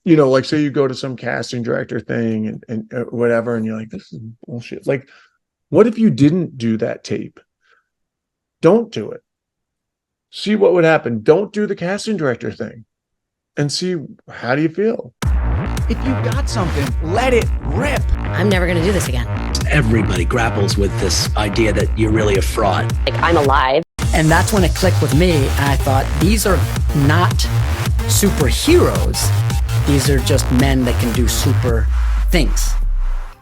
like say you go to some casting director thing and whatever, and you're like, this is bullshit. Like, what if you didn't do that tape? Don't do it. See what would happen. Don't do the casting director thing and see, how do you feel? If you got something, let it rip. I'm never going to do this again. Everybody grapples with this idea that you're really a fraud. Like, I'm alive. And that's when it clicked with me. And I thought, these are not superheroes. These are just men that can do super things.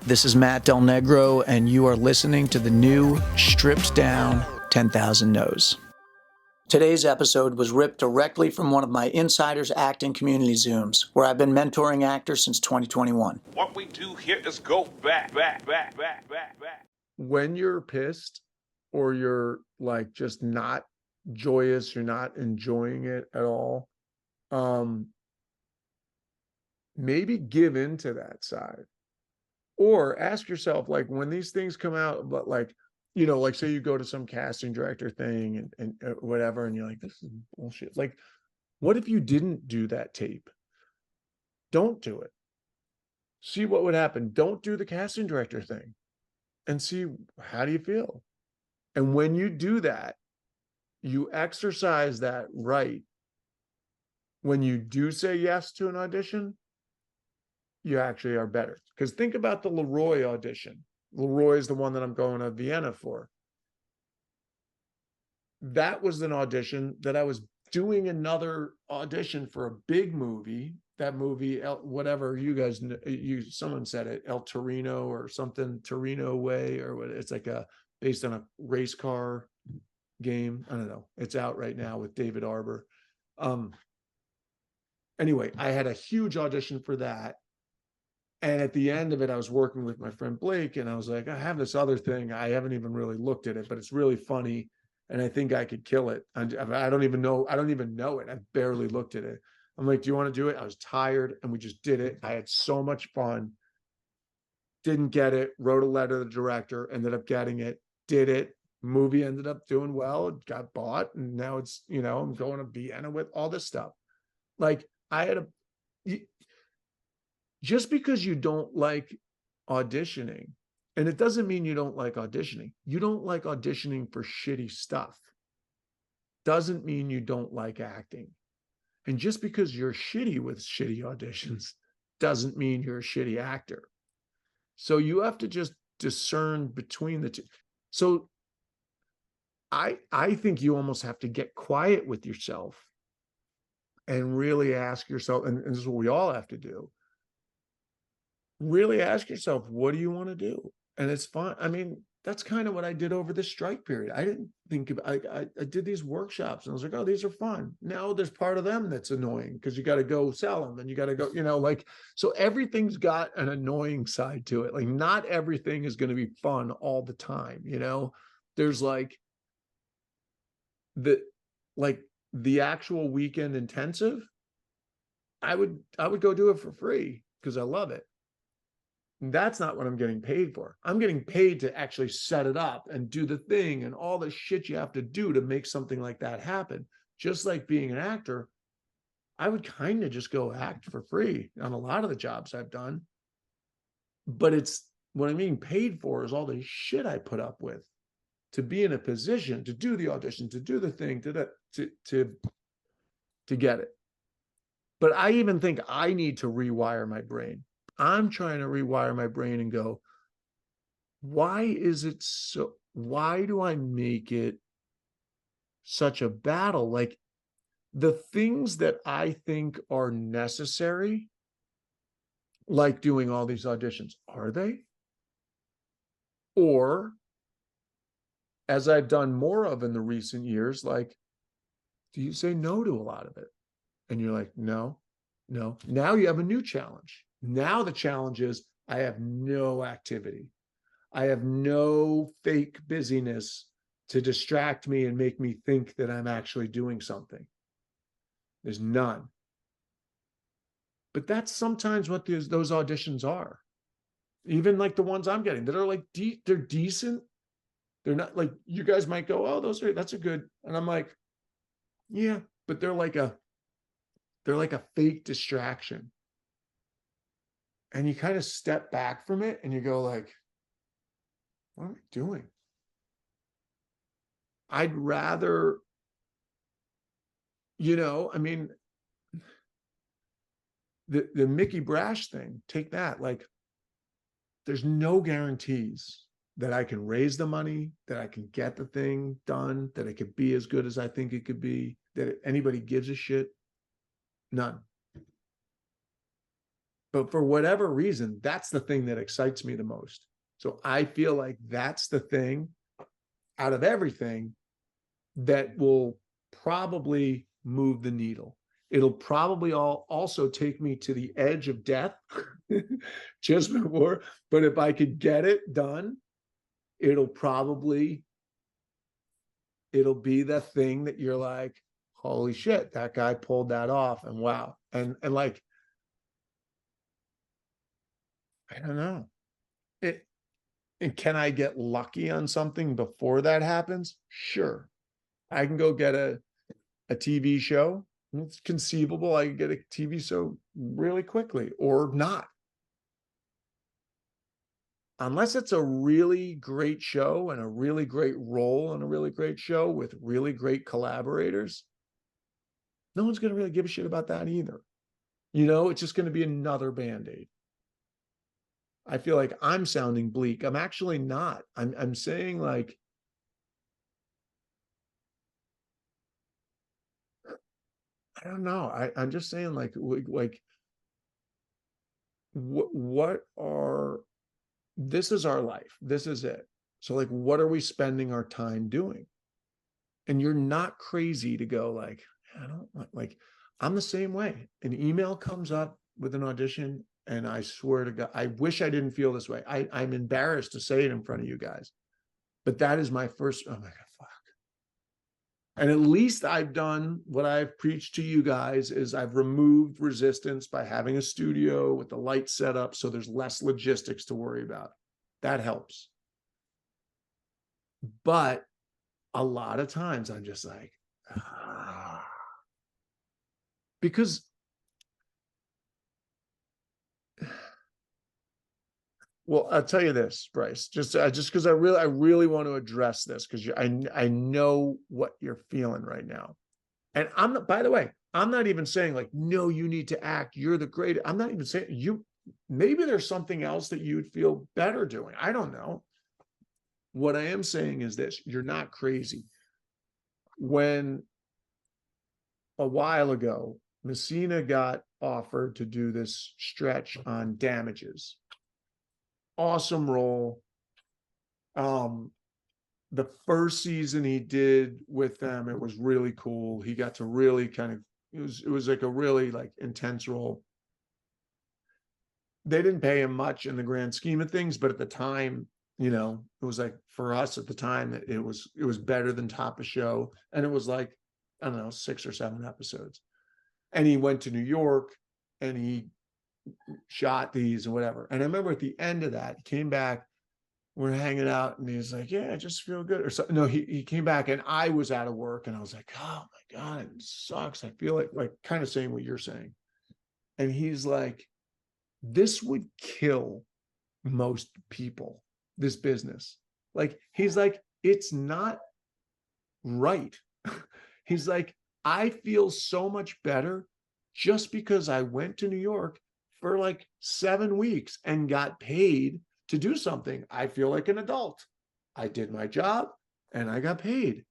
This is Matt Del Negro, and you are listening to the new stripped down 10,000 No's. Today's episode was ripped directly from one of my Insiders Acting Community Zooms, where I've been mentoring actors since 2021. What we do here is go back. When you're pissed or you're like just not joyous, you're not enjoying it at all, maybe give into that side. Or ask yourself, like, when these things come out, but like, like say you go to some casting director thing and whatever, and you're like, this is bullshit. Like, what if you didn't do that tape? Don't do it. See what would happen. Don't do the casting director thing and see, how do you feel? And when you do that, you exercise that right. When you do say yes to an audition, you actually are better. Because think about the Leroy audition. Leroy is the one that I'm going to Vienna for. That was an audition that I was doing another audition for a big movie. That movie, whatever you guys, someone said it, El Torino or something, Torino Way, or what? It's like based on a race car game. I don't know. It's out right now with David Arbor. Anyway, I had a huge audition for that. And at the end of it, I was working with my friend Blake, and I was like, I have this other thing. I haven't even really looked at it, but it's really funny, and I think I could kill it. I don't even know. I don't even know it. I barely looked at it. I'm like, do you want to do it? I was tired, and we just did it. I had so much fun. Didn't get it. Wrote a letter to the director. Ended up getting it. Did it. Movie ended up doing well. It got bought, and now it's, I'm going to Vienna with all this stuff. Like, just because you don't like auditioning, and it doesn't mean you don't like auditioning. You don't like auditioning for shitty stuff. Doesn't mean you don't like acting. And just because you're shitty with shitty auditions doesn't mean you're a shitty actor. So you have to just discern between the two. So I think you almost have to get quiet with yourself and really ask yourself, and this is what we all have to do. Really ask yourself, what do you want to do? And it's fun. I mean, that's kind of what I did over this strike period. I didn't think I did these workshops, and I was like, oh, these are fun. Now there's part of them that's annoying because you got to go sell them, and you got to go, so everything's got an annoying side to it. Like, not everything is going to be fun all the time. There's like the actual weekend intensive. I would go do it for free because I love it. That's not what I'm getting paid for. I'm getting paid to actually set it up and do the thing and all the shit you have to do to make something like that happen. Just like being an actor, I would kind of just go act for free on a lot of the jobs I've done. But it's what I'm being paid for is all the shit I put up with to be in a position to do the audition, to do the thing, to get it. But I even think I need to rewire my brain. I'm trying to rewire my brain and go, why do I make it such a battle? Like, the things that I think are necessary, like doing all these auditions, are they? Or, as I've done more of in the recent years, like, do you say no to a lot of it? And you're like, no. Now you have a new challenge. Now the challenge is I have no activity. I have no fake busyness to distract me and make me think that I'm actually doing something. There's none. But that's sometimes what those auditions are. Even like the ones I'm getting that are like, they're decent. They're not like, you guys might go, oh, that's a good. And I'm like, yeah, but they're like a fake distraction. And you kind of step back from it and you go like, what am I doing? I'd rather, I mean, the Mickey Brash thing, take that. Like, there's no guarantees that I can raise the money, that I can get the thing done, that it could be as good as I think it could be, that anybody gives a shit. None. But for whatever reason, that's the thing that excites me the most. So I feel like that's the thing out of everything that will probably move the needle. It'll probably also take me to the edge of death just before, but if I could get it done, it'll be the thing that you're like, holy shit, that guy pulled that off, and wow. And like, I don't know. And can I get lucky on something before that happens? Sure. I can go get a TV show. It's conceivable I can get a TV show really quickly or not. Unless it's a really great show and a really great role in a really great show with really great collaborators, no one's going to really give a shit about that either. It's just going to be another Band-Aid. I feel like I'm sounding bleak. I'm actually not. I'm saying like, I don't know. I'm just saying like what are, this is our life. This is it. So like, what are we spending our time doing? And you're not crazy to go like, I don't like, I'm the same way. An email comes up with an audition, and I swear to God, I wish I didn't feel this way. I'm embarrassed to say it in front of you guys, but that is my first, oh my God, fuck. And at least I've done what I've preached to you guys is I've removed resistance by having a studio with the light set up, so there's less logistics to worry about. That helps. But a lot of times I'm just like, because well, I'll tell you this, Bryce, just because I really want to address this, because I know what you're feeling right now. And I'm not, by the way, I'm not even saying like, no, you need to act, you're the greatest. I'm not even saying maybe there's something else that you'd feel better doing. I don't know. What I am saying is this: you're not crazy. When a while ago, Messina got offered to do this stretch on Damages. Awesome role. The first season he did with them, it was really cool. He got to really kind of, it was like a really like intense role. They didn't pay him much in the grand scheme of things, but at the time, it was like, for us at the time, it was better than top of show. And it was like, I don't know, 6 or 7 episodes. And he went to New York and he shot these and whatever. And I remember at the end of that, he came back, we're hanging out, and he's like, yeah, I just feel good. Or so, no, he came back and I was out of work, and I was like, oh my God, it sucks. I feel like kind of saying what you're saying. And he's like, this would kill most people, this business. Like, he's like, it's not right. He's like, I feel so much better just because I went to New York for like 7 weeks and got paid to do something. I feel like an adult. I did my job and I got paid.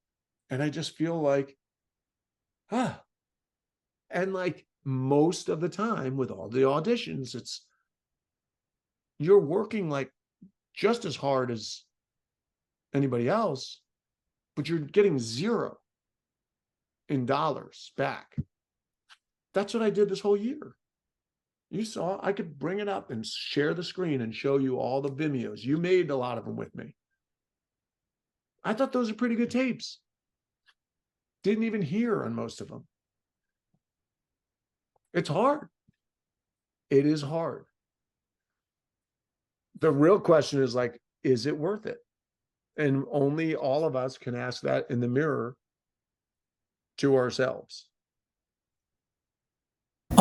And I just feel like, and like most of the time with all the auditions, you're working like just as hard as anybody else, but you're getting zero in dollars back. That's what I did this whole year. You saw, I could bring it up and share the screen and show you all the Vimeos. You made a lot of them with me. I thought those are pretty good tapes. Didn't even hear on most of them. It's hard. It is hard. The real question is like, is it worth it? And only all of us can ask that in the mirror to ourselves.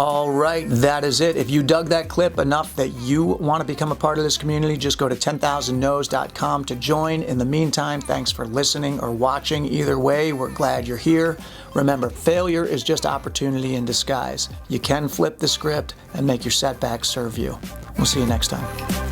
All right, that is it. If you dug that clip enough that you want to become a part of this community, just go to 10,000nos.com to join. In the meantime, thanks for listening or watching. Either way, we're glad you're here. Remember, failure is just opportunity in disguise. You can flip the script and make your setbacks serve you. We'll see you next time.